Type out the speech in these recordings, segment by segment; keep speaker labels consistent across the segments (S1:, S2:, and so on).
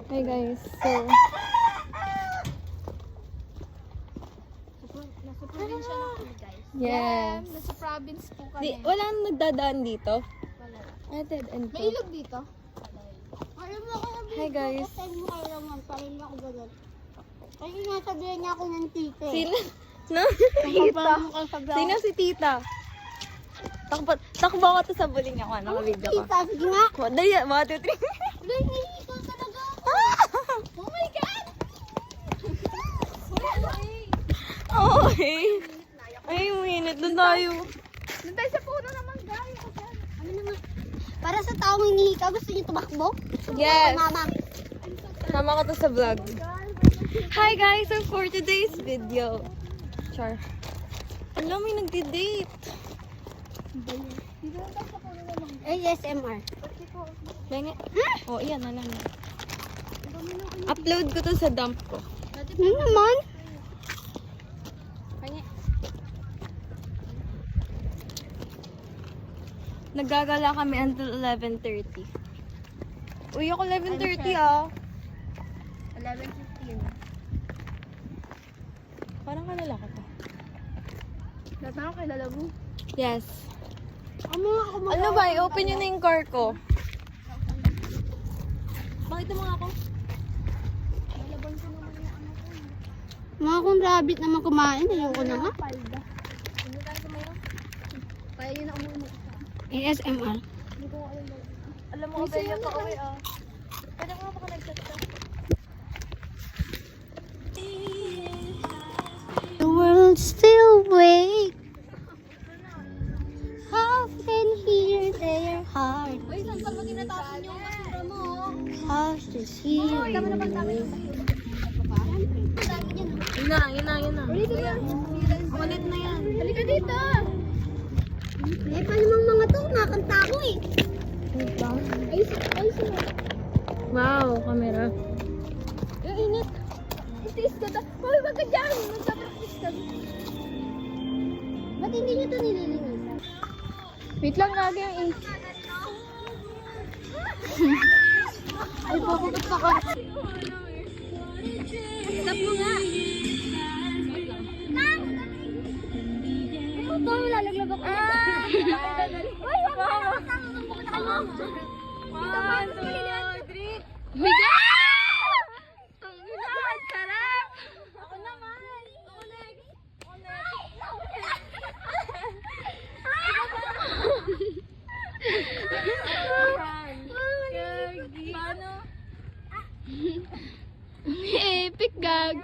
S1: Hi guys, so
S2: Nasa probinsya na kami, guys.
S1: yes.
S2: Nasa province po kami.
S1: Wala nang nagdadaan dito.
S2: Wala.
S1: Dead end
S2: May
S1: po.
S2: ilog dito? Alam mo ako sabihin
S1: Hi guys.
S2: ko, mo kayo naman, parin ako ganun. Kasi nasabihan niya ako ng tita.
S1: Sino? No? Tita.
S2: Sino?
S1: Sino si tita? Takbo ko to sa buling ako. Naka-video ko.
S2: Tita, sige nga.
S1: Dali, 1, 2, 3.
S2: Dahil nahihikaw talaga ako. Oh my God!
S1: Okay. Ay, minute. Doon tayo.
S2: Doon tayo sa puno naman, guys. Ano naman? Para sa taong hinihikaw, gusto niyo tumakbo?
S1: Yes.
S2: Mama.
S1: Sama ko to sa vlog. Hi guys, so for today's video. Char. Alam, may nagdi-date.
S2: ASMR.
S1: Lenge. Oh, iyan na lang. Upload ko to sa dump ko.
S2: Ano naman?
S1: Naggagala kami until 11:30. Uy, ako 11:30 ah.
S2: 11:15.
S1: Parang kanila ko to.
S2: Lahat ako kay Lalabu.
S1: Yes.
S2: Ako
S1: Ano ba? I-open nyo na yung car ko. Bakit mo nga ako?
S2: Mga kung rabbit naman kumain, ayoko na nga. Kaya yun na umuwi ASMR.
S1: Alam mo, Abelya ka uwi ah. Pwede mo baka nag-chat ka?
S2: The world still wake. Often hear their heart. Uy, saan pa maginatapon yung basura mo? House is here.
S1: Yun na. Ulit na yan.
S2: Halika dito. Eh, pa namang mga to, nakakanta ko eh. Ay, sila.
S1: Wow, camera.
S2: Ang init. Itis ka ta. Hoy, wag ka dyan. Magpa-practice ka. Ba't hindi nyo ito nililinisan?
S1: Wait lang, lagi ang ink.
S2: Ay, papagot pa ka. Stop mo nga. Ito, lalaglag ako. Uy, wag ka na.
S1: One, two, three.
S2: Higa!
S1: Ang sarap!
S2: Ako naman. Ako next.
S1: Paano?
S2: Epic gag.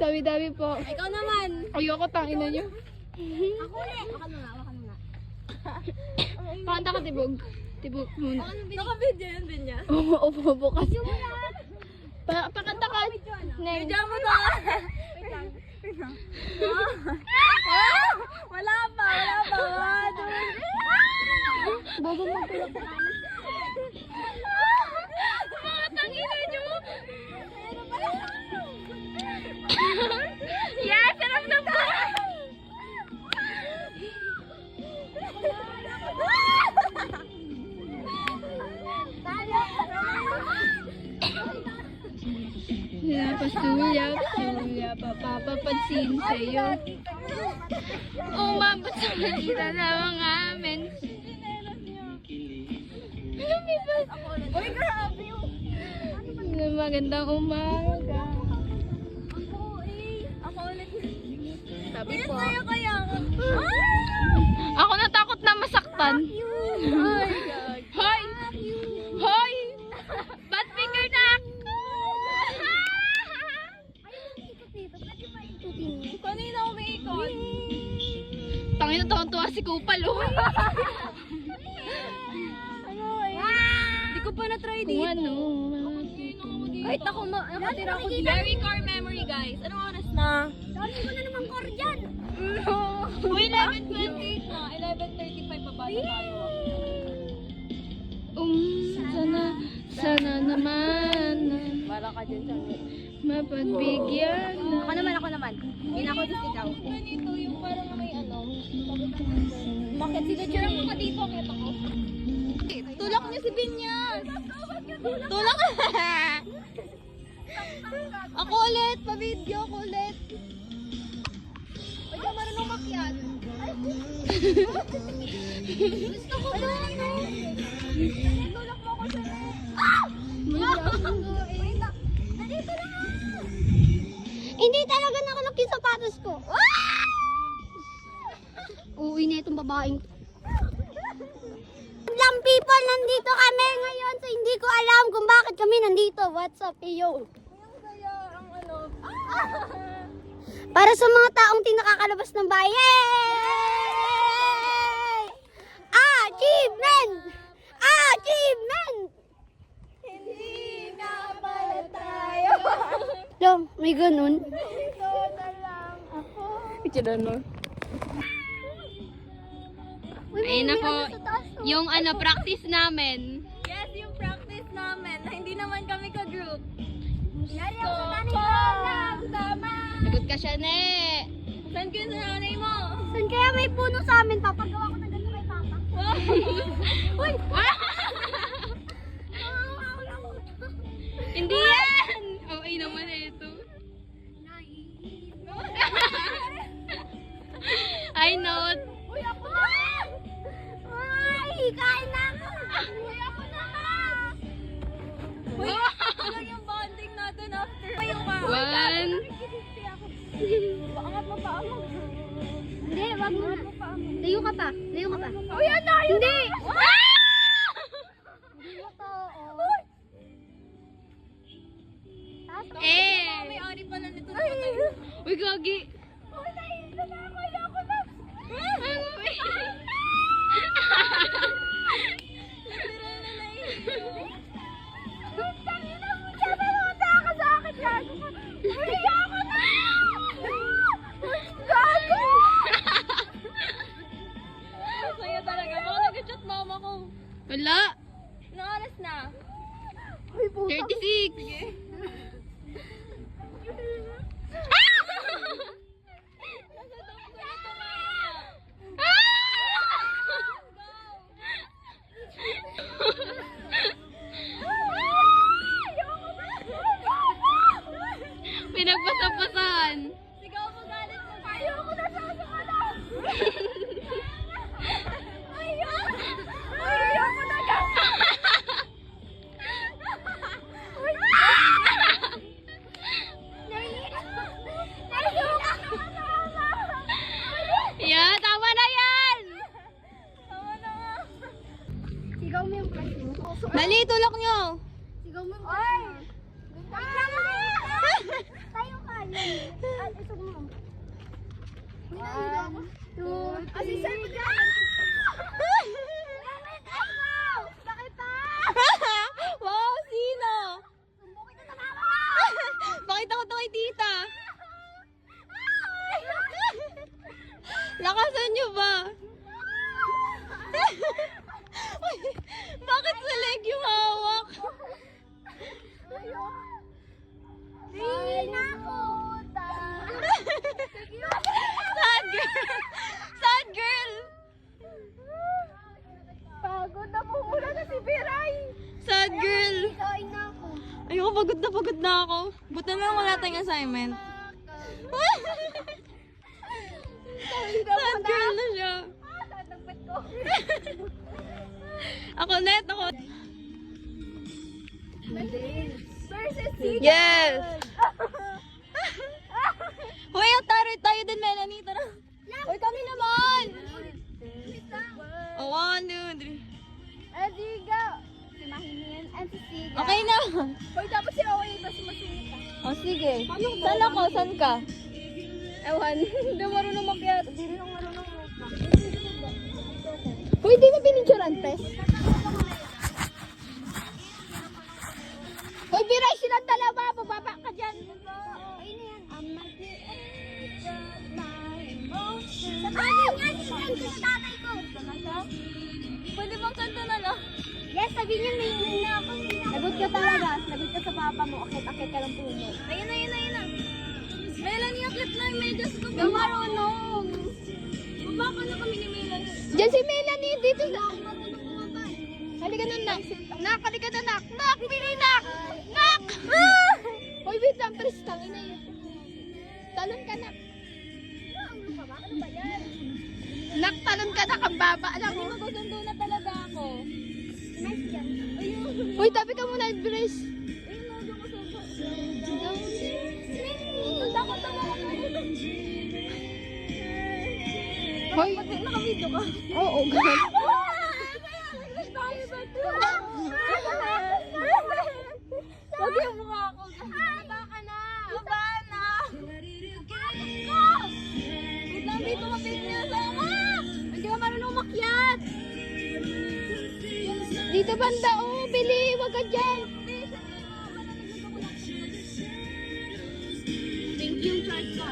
S2: Dami-dami po.
S1: Ikaw naman.
S2: Ayoko, tangina nyo.
S1: Ako ulit. Baka na nga.
S2: Pakanta ka, Tibog. Tibog muna.
S1: Naka-video yun din niya.
S2: Upo bukas. Pakanta ka. Neng.
S1: Video mo to. Wala pa.
S2: Bago magkulog sa kanan.
S1: Mga tangina nyo.
S2: Yes, sarap na po. Sulya, papapansin sa'yo. Umabot sa malita na mga amin. Lumipas.
S1: Uy, grabe yun.
S2: Magandang umaga.
S1: Ako ulit.
S2: Sabi po.
S1: Sa'yo kaya.
S2: Ako natakot na masaktan.
S1: Ay, God.
S2: Hoy! Hoy! Bad finger na ako!
S1: Kanina umiikot.
S3: Tangin na tuwa si Kupal, oh.
S1: Hindi ko pa na-try dito.
S3: Ano?
S1: Kahit ako nakatira ako dito. Very core memory, guys. Anong oras na?
S2: Dami ko na naman core dyan.
S1: Uy, 11:28 na. 11:35 pa ba na tayo?
S3: Sana naman
S1: Para ka dyan sa
S3: mapagbigyan.
S2: Ako naman. Hindi na ako sisigaw.
S1: Ganito, yung parang may ano. Bakit sinadya mo ka dito? Kita ko. Tulak niyo si Binyas. Tulak ka. Ako ulit. Pa-video ko ulit. Huwag ka marunong makyat. Gusto ko ba? Tulak mo ako sa net. Nandito na.
S2: Hindi talaga nakulok yung sapatos ko. Uuwi na itong babaeng. Lang people, nandito kami ngayon. So hindi ko alam kung bakit kami nandito. What's up, yo?
S1: Kaya ang ano.
S2: Para sa mga taong tinakakalabas ng bahay. Yay! Achievement! Achievement!
S1: Hindi na pala tayo.
S2: Long, may ganun.
S1: Dito na lang ako.
S3: Itsura no? Ayun ako, yung ano, practice namin.
S1: Yes, yung practice namin. Na hindi naman kami ka-group.
S2: Yan
S1: So, tama.
S3: Lagot ka siya, ne.
S1: Saan kayo sa nanay mo?
S2: Saan kaya may puno sa amin? Papagawa ko na ganito kay Papa.
S1: Uy!
S3: Hindi yan! Okay naman na ito. I know.
S1: Uy, ako na!
S2: Ay, kain na ako.
S1: Uy, ako na! Uy, ano yung bonding natin after? Uy, yung ka.
S3: One.
S1: Paangat mo, paangat.
S2: Hindi, wag mo na. Layo ka pa. Layo ka pa.
S1: Uy, ano?
S2: Hindi!
S3: Eh.
S1: May ari pala nito.
S3: Uy, gagi.
S1: Uy, naiisa na ako. Ayoko na. Literal na naiisa. Tangina mo siya. Namunta ka sa akin. Gago ka. Uy, ayoko na. Uy, gago. Masaya talaga. Baka nag-chat mama ko.
S3: Wala.
S1: Anong oras na?
S3: 36.
S1: Sige.
S3: Pinagpasapasan.
S1: Sigaw mo galit mo. Ayoko na sa sakala. Ayoko na ka.
S3: Yeah, tama na yan.
S1: Tama na nga.
S2: Sigaw mo yung crush mo.
S1: Dali, tulak nyo.
S2: Sigaw mo yung crush mo. Tayo ka. At ito mo. One, two, three. Bakit pa?
S1: Wow, sino?
S2: Sumbukin na sa mama!
S1: Pakita ko to kay tita. Lakasan nyo ba? Bakit sa leg yung hawak?
S2: Ay, naku!
S1: Sad girl! Sad girl!
S2: Pagod na po muna na si Biray!
S1: Sad girl!
S2: Kain na ako.
S1: Ayoko, pagod na ako. Buta na lang wala tayong assignment. Sad girl na siya.
S2: Tatagpit ko.
S1: Ako net, ako.
S2: Versus si
S1: Yes! Hoy, ang tayo din, Melanie. Tara. Hoy, kami naman! Oh, 1, 2, 3.
S2: Adiga! Si Mahinin and si Siga.
S1: Okay na.
S2: Hoy, tapos si Owen, tapos masungit ka.
S1: O, sige. Saan ako? Saan ka? Ewan. Hindi marunong makyat. Hindi rin ako marunong makyat. Hindi ba pinicturan, Pres? Hoy, biray silang dalawa. Bababa ka dyan. Pwede bang kanta na lang?
S2: Yes, sabi niya may na ako.
S1: Lagot ka talaga. Lagot ka sa papa mo. Akit-akit ka ng puno. Ayun na, ayun na, ayun na. Melanie, akit na yung medyas ko. Yung marunong. Baba na kami ni Melanie. Diyan si Melanie. Dito na. Halika na, nak. Nak, halika na, nak. Nak, pili, nak. Nak! Hoy, wait lang. Pres, tangin na yun. Talon ka, nak.
S2: Ano ba yan?
S1: Nak, talon ka, nak. Ang baba. Alam mo, magusundo na talaga ako.
S2: Nice yan.
S1: Hoy, tabi ka muna, Pres. Hoy, naka-video ka? Oo, ganun. Huwag yung mukha ko. Baba ka na. Baba na. Wait lang, dito mapit niya sama. Hindi ka marunong umakyat. Dito banda, oh. Bili, wag ka dyan. Thank you, Charles.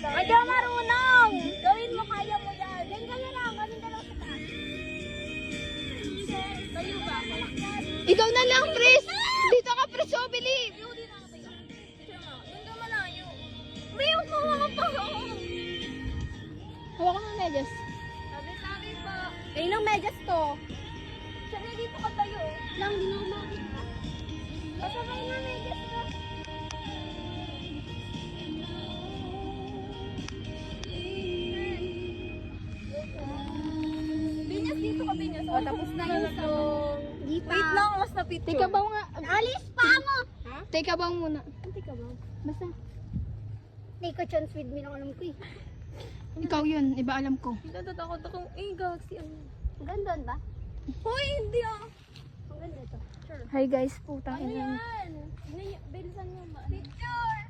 S1: Ay, di ka marunong. Gawin mo, kaya mo yan. Diyan ka na lang. Gawin ka lang sa taas. Tayo ba? Ikaw na lang, Pres. Dito ka, Pres. Oh, bili. Doon ka malayo. May kuha pa. Hawa ka ng medyas. Sabi pa. Ilang medyas to? Siya na dito ka tayo. Lang, di na ako makita. Pasabay na medyas ka. Binyas dito ka, Binyas. O, tapos na yung song.
S2: Di pa.
S1: Wait lang, mas na picture. Teka baw nga.
S2: Alis pa mo! Ha?
S1: Teka baw muna. Teka baw. Basta.
S2: Take a chance with me lang alam ko eh.
S1: Ikaw yun, iba alam ko. Natatakot akong galaxy.
S2: Ang ganda ba?
S1: Hoy, hindi ah.
S2: Ang ganda to. Sure.
S1: Hi guys, putang
S2: Ano
S1: ina.
S2: yan? Bilisan mo ba? Picture!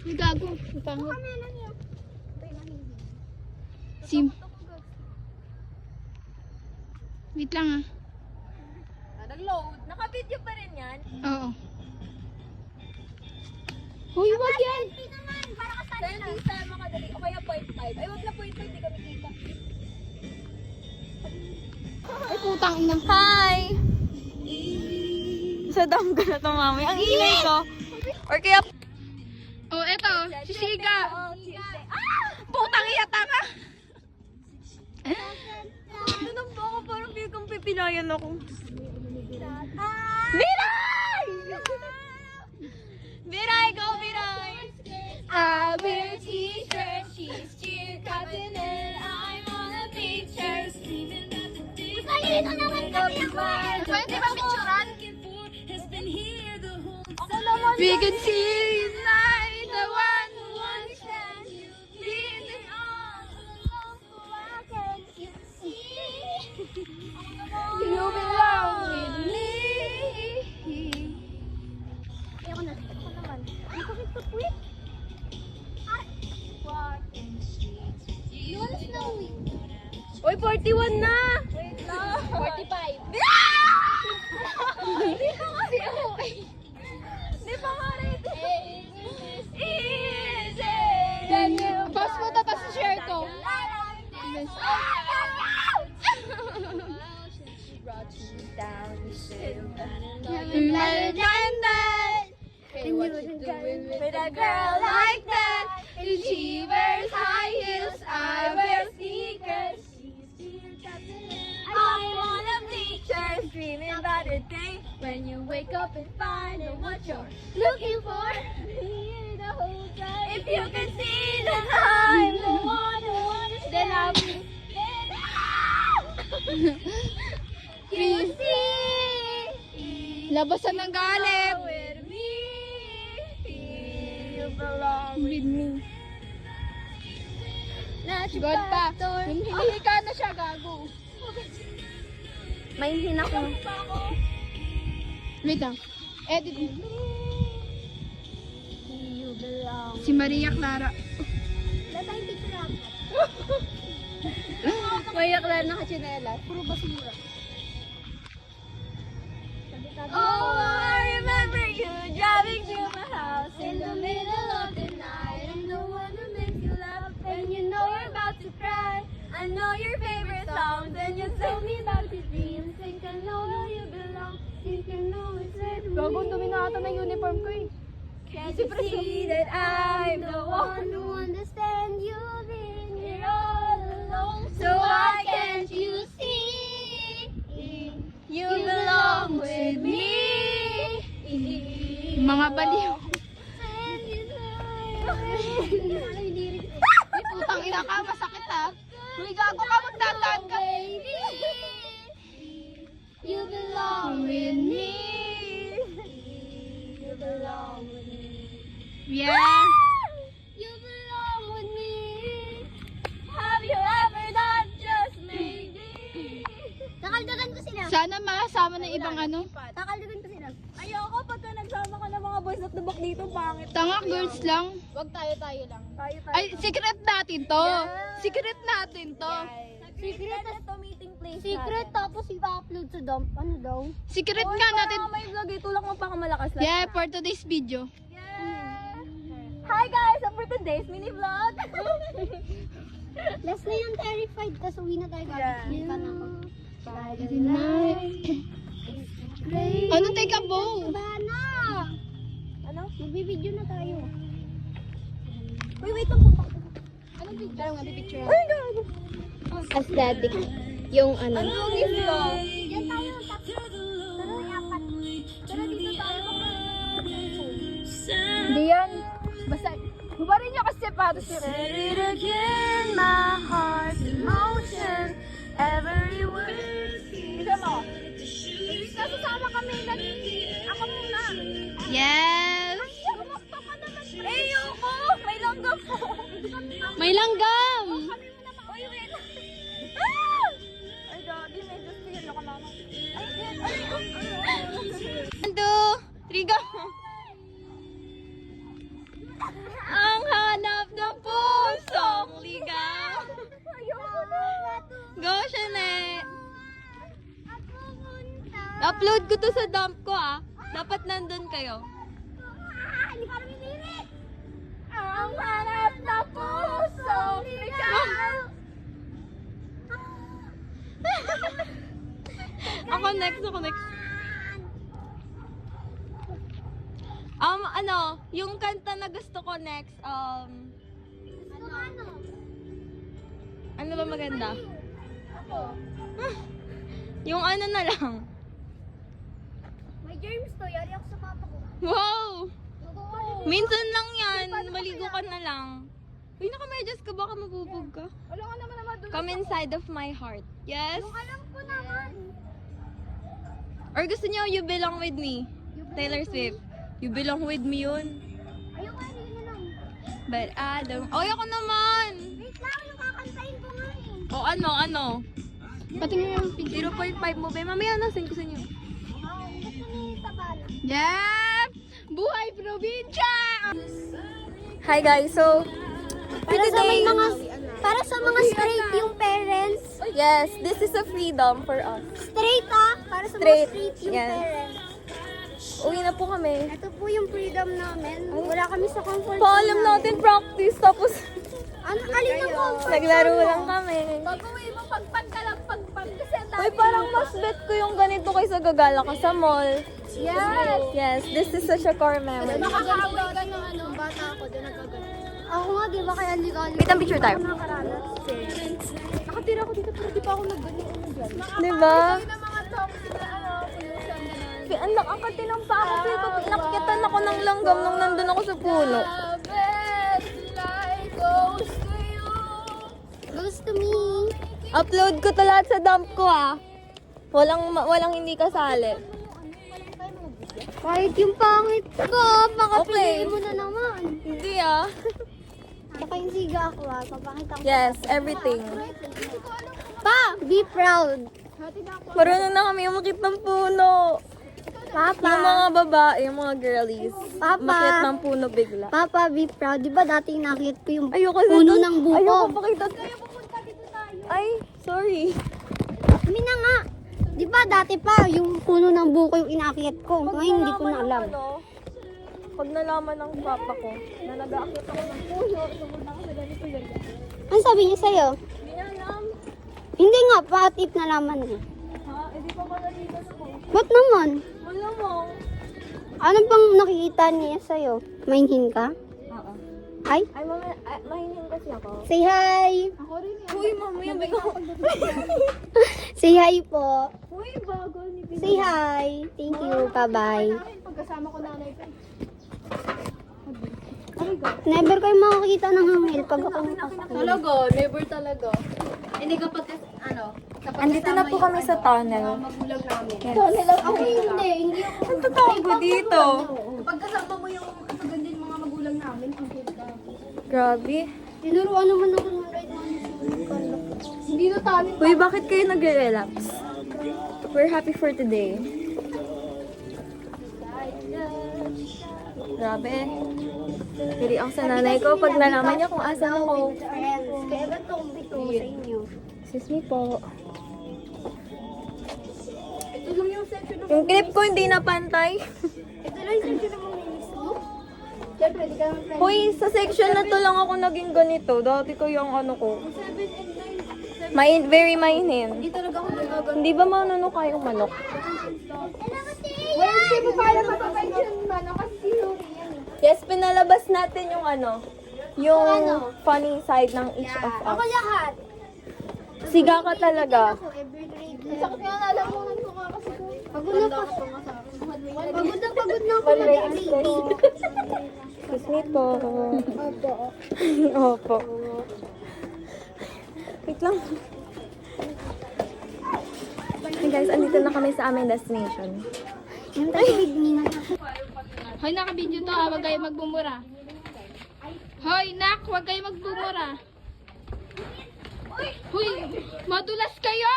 S1: May gago. Ang pangit.
S2: Kami lang yan. Ito yung mahilig.
S1: Sim. Wait lang ah.
S2: Nag-load. Naka-video pa rin yan.
S1: Oo. Hoy, wag yan.
S2: Hindi naman. Para ka sa
S1: Kaya hindi sa makadali. O kaya 0.5. Ay, wag na 0.5. Hindi kami kita. Ay, putang ina. Hi! Sa dam ka na to, mami. Ang ingay ko. Or kaya... Oh, eto. Si Siga. Putang iya, tanga. Ano ba ako? Parang feel kong pipinayan ako. Biray! Biray, go Biray! I wear a t-shirt, she's cheer captain, and I'm on a picture, sleeping at the day.
S2: Kanino naman kami ako eh?
S1: Pwede ba picturean?
S2: Ako naman.
S1: We can see tonight the one who understands you. Leaning on the love you see. You belong with me.
S2: Ako na. Ako naman. Ang sakit ko po eh. You wanna snow me?
S1: Oy, 41 na!
S2: Wait lang. 45.
S1: Hindi pa kasi okay. Hindi pa nga ready. Easy! Then, pass mo tapos share ko. Yes. Hey, what you doing with a girl like that? And she wears high heels, I wear sneakers. I wanna picture dreaming about a day when you wake up and find out what you're looking for. The whole time. If you can see that I'm the one who understands, then I'll be. You see, labasan ng galit. With me, you belong with me. God pa. Hinihika na siya, gago.
S2: May hina ko.
S1: Wait lang. Edit.
S2: You belong.
S1: Si Maria Clara.
S2: Wala tayong picture ako.
S1: May Umayak lang naka-chinelas. Puro basura. Oh, I remember you driving to my house in the middle of the night. I'm the one who makes you laugh and you know you're about to cry. I know your favorite songs and you tell me about your dreams. Think I know where you belong. Think I know it's where to be. Gagawin dumi na ata ng uniform ko eh. Can't you see that I'm the one who understands you've been here all along? So why can't you see? You belong with me.
S3: Mga baliw. Ay, putang ina ka, masakit ha. Uy, gago ka, magtataan ka.
S1: You belong with me. You belong with me.
S3: Yeah.
S1: You belong with me. Have you ever done just maybe? Nakaldagan ko sila.
S3: Sana makasama ng ibang ano.
S1: Nakaldagan ko sila. Ayoko pagka nagsama ka ng mga boys at the back dito, pangit.
S3: Tanga, girls lang.
S1: Wag tayo lang. Tayo.
S3: Ay, secret natin to. Secret natin to.
S1: Secret to meeting place. Secret tapos i-upload sa dump. Ano daw?
S3: Secret nga natin.
S1: May vlog eh. Tulak mo pa ka malakas lang.
S3: Yeah, for today's video.
S1: Yeah. Hi guys! So for today's mini vlog.
S2: Last na yung terrified, tas uwi na tayo.
S1: Yeah.
S2: Hindi ka na ako.
S3: Ano take a bow?
S2: Bana!
S1: Ano?
S2: Magbibideo na tayo.
S1: Wait lang po.
S3: Anong picture? Ano nga picture?
S1: Ay, gago.
S2: Aesthetic. Yung ano.
S1: Ano yung gift ko?
S2: Yan tayo. Tara, apat.
S1: Tara dito tayo. Hindi yan. Basta, hubarin niyo kasi sapatos niyo. Set it again, my heart's emotion. Every word. Bisa mo. Nasasama kami. Ako muna.
S3: Yes!
S1: Gumakto ka naman. Eh, yoko. May langgam po.
S3: May langgam!
S1: Kami muna ma. Uy, wait. Ah! Ay, gagi. Medyo stil ako mama.
S3: Ando! Triga! Ang hanap ng pusong ligaw!
S1: Ayoko na.
S3: Go, Shane! Upload ko to sa dump ko ah. Dapat nandun kayo.
S1: Hindi ka namin lirik. Ang hanap na pusong ligaw.
S3: Ako next. Ano, yung kanta na gusto ko next, ano ba maganda? Yung ano na lang.
S2: May germs to. Yari ako sa papa ko.
S3: Wow! Minsan lang yan. Maligo ka na lang. Uy, nakamedyas ka. Baka mabubog ka.
S1: Wala ka naman doon.
S3: Come inside of my heart. Yes?
S2: Alam ko naman.
S3: Or gusto niyo, You Belong With Me? Taylor Swift. You Belong With Me yun.
S2: Ayoko, hindi na lang.
S3: But I don't... Oy, ako naman!
S2: Wait lang, yung kakantayin ko nga eh.
S3: O ano? Patingin yung picture. 0.5 mo ba? Mamaya na, send ko sa inyo.
S2: Gusto ni Sabana.
S3: Yep! Buhay probinsya!
S1: Hi guys, so
S2: Para sa mga straight yung parents.
S1: yes, this is a freedom for us.
S2: Straight para sa
S1: Straight,
S2: mga straight yung
S1: yes.
S2: parents.
S1: Uwi na po kami.
S2: Ito po yung freedom namin. Wala kami sa comfort
S1: Paalam
S2: zone
S1: natin practice, tapos
S2: Ano, alin ang comfort
S1: naglaro
S2: zone mo?
S1: lang kami. Pag-uwi mo, pagpag ka lang, pagpag. Uy, parang mas bet ko yung ganito kaysa gagala ka sa mall.
S2: Yes.
S1: Yes, this is such a core memory.
S2: Nakakaaway ka ng ano, bata ako, doon nagkagano. Ako nga, di ba kaya ligali?
S1: Wait, ang picture tayo.
S2: Nakaranas.
S1: Nakatira ako dito, pero di pa ako nag-ganyan dyan. Diba? Ang nakakatinang pa ako. Feel ko, pinakitan ako ng langgam nung nandun ako sa puno.
S2: Goes to me.
S1: Upload ko to lahat sa dump ko ah. Walang hindi kasali.
S2: Kahit yung pangit ko, baka
S1: Okay.
S2: piliin mo na naman.
S1: Hindi ah.
S2: Baka yung siga ako papakita ko.
S1: Yes, everything.
S2: Pa, be proud.
S1: Marunong na kami umakit ng puno.
S2: Papa.
S1: Yung mga babae, yung mga girlies.
S2: Papa.
S1: Umakit ng puno bigla.
S2: Papa, be proud. Di ba dating nakit ko yung
S1: Ayoko
S2: puno
S1: sa-
S2: ng buko?
S1: Ayoko pakita. Ay, sorry.
S2: dati pa, yung puno ng buko yung inaakyat ko. Ngayon hindi ko na alam.
S3: Pag nalaman ng papa ko na nag-aakyat ako ng puyo, sumunod ako sa ganito yun.
S2: Ano sabi niya sa'yo?
S3: Hindi na alam.
S2: Hindi nga, patip na laman niya.
S3: Ha? Eh di pa ba naligas ko?
S2: Ba't naman?
S3: Wala mo.
S2: Ano bang nakikita niya sa'yo? Mainhin ka?
S3: Oo.
S2: Ay,
S3: Ay, mama, mahinin kasi ako.
S2: say hi!
S3: Ako rin yan. Uy, mamaya may
S2: Say hi po.
S3: Uy, bago ni Pili.
S2: Say hi. Thank you. Bye-bye.
S3: Pagkasama ko nanay ko.
S2: Never kayo makakita ng hangil pag ako nakasakit.
S3: Talaga, never talaga. Hindi kapag, ano, kapag andito na po kami sa tunnel. Magulang namin.
S2: Tunnel ako hindi. Hindi ako.
S3: Ang totoo po dito.
S1: Pag kasama mo yung ganda yung mga magulang namin, ang ganda.
S3: Grabe.
S2: Tinuruan naman ako ng ride man.
S1: Hindi na tayo.
S3: Uy, bakit kayo nag-relax? We're happy for today. Grabe. Pili ako sa nanay ko pag nalaman niya kung asan ako.
S2: Friends. Kaya ba't itong bito sa inyo?
S3: Excuse me po.
S1: Ito lang yung section ng
S3: Yung clip ko hindi na pantay.
S2: Ito lang yung section ng mga minis mo? Siyempre, di ka naman friends.
S3: Hoy, sa section na to lang ako naging ganito. Dati ko yung ano ko.
S1: 7 and 9.
S3: Very mainin.
S1: Hindi talaga ako nagagano.
S3: Hindi ba manuno kayong manok?
S1: Well, hindi mo pala mapapension man, kasi sinuri yan.
S3: Yes, pinalabas natin yung ano. Yung funny side ng each of
S2: Ako
S3: us.
S2: lahat.
S3: Siga ka talaga.
S2: Ako every grade.
S1: Sakit nga nalamunan ko nga kasi kung
S2: Pagod na pa. Pagod na ako mag-dito.
S3: Excuse me po.
S2: Opo.
S3: Opo. Wait lang. Hey guys, andito na kami sa aming destination.
S2: Yung tagig niya.
S1: Hoy, naka-video to ha, huwag kayo magbumura. Hoy, nak, huwag kayo magbumura. Hoy, madulas kayo!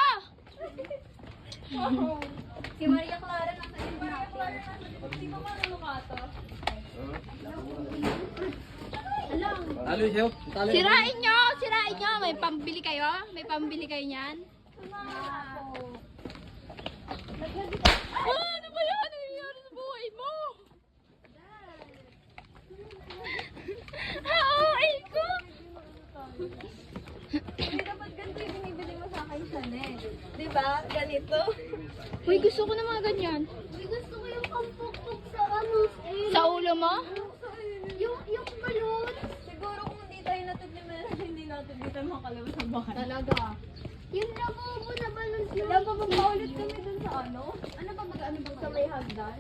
S1: Si Maria Clara nasa iyo natin. Hindi pa manunukato. Sirain nyo! Sirain nyo! May pambili kayo? May pambili kayo niyan? Ano ba yan? Ano nangyayari sa buhay mo? Ay ko!
S3: Dapat ganito yung binibili mo sa akin, Chanel. Diba? Ganito.
S1: Uy, gusto ko na mga ganyan.
S2: Gusto ko yung pampukpok sa ano.
S1: Sa ulo mo?
S2: Yung balon.
S3: Siguro kung hindi tayo natutimiran, hindi natin dito makalabas ng bahay.
S1: Talaga.
S2: Yung labubo na balon.
S3: Wala pa magpaulit kami dun sa ano? Ano ba mag-ano ba sa may hagdan?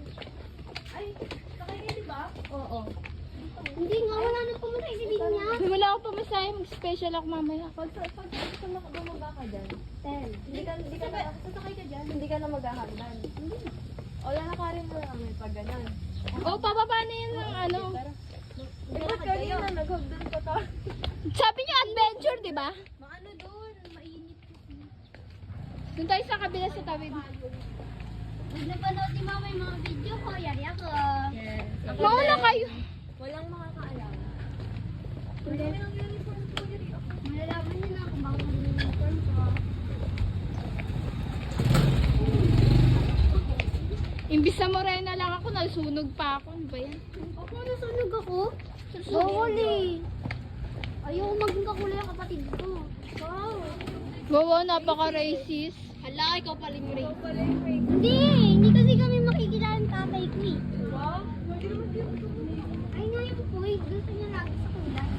S3: Ay, sakay di ba? Oo.
S2: Hindi nga, wala na pumunta isipin niya.
S1: Wala ako pumasaya. Mag-special ako mamaya.
S3: Pag bumaba ka dyan, hindi ka na, sasakay ka dyan, hindi ka na maghahagdan. O, lalakarin mo namin pag ganun.
S1: Oh, pababa na yan ng ano.
S3: Bakit kanina naghagdan ka ta?
S1: Sabi niya adventure, di ba?
S3: Maano doon, mainit.
S1: Doon tayo sa kabila sa tawid.
S2: Pag napanood ni mama yung mga video ko, yari ako.
S3: Yes.
S1: Mauna kayo.
S3: Walang makakaalam.
S2: Malalaman niyo na kung bakit nag-uniform ko.
S1: Imbis na morena lang ako, nasunog pa ako. Ano ba yan?
S2: Ako, nasunog ako. Bawal eh. Ayoko maging kakulay ang kapatid ko. Wow.
S1: Wow, napaka-racist. Hala, ikaw pala yung racist.
S2: Hindi kasi kami makikilala ng tatay ko eh. Ay nga yung point, gusto niya lagi sa kulay.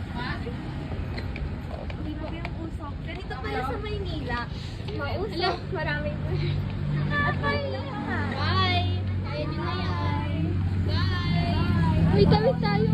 S3: Ganito pala sa Maynila. Mausok.
S1: Hello?
S3: Maraming.
S1: Bye! Ayun na yan. Bye! Wait, tawid tayo.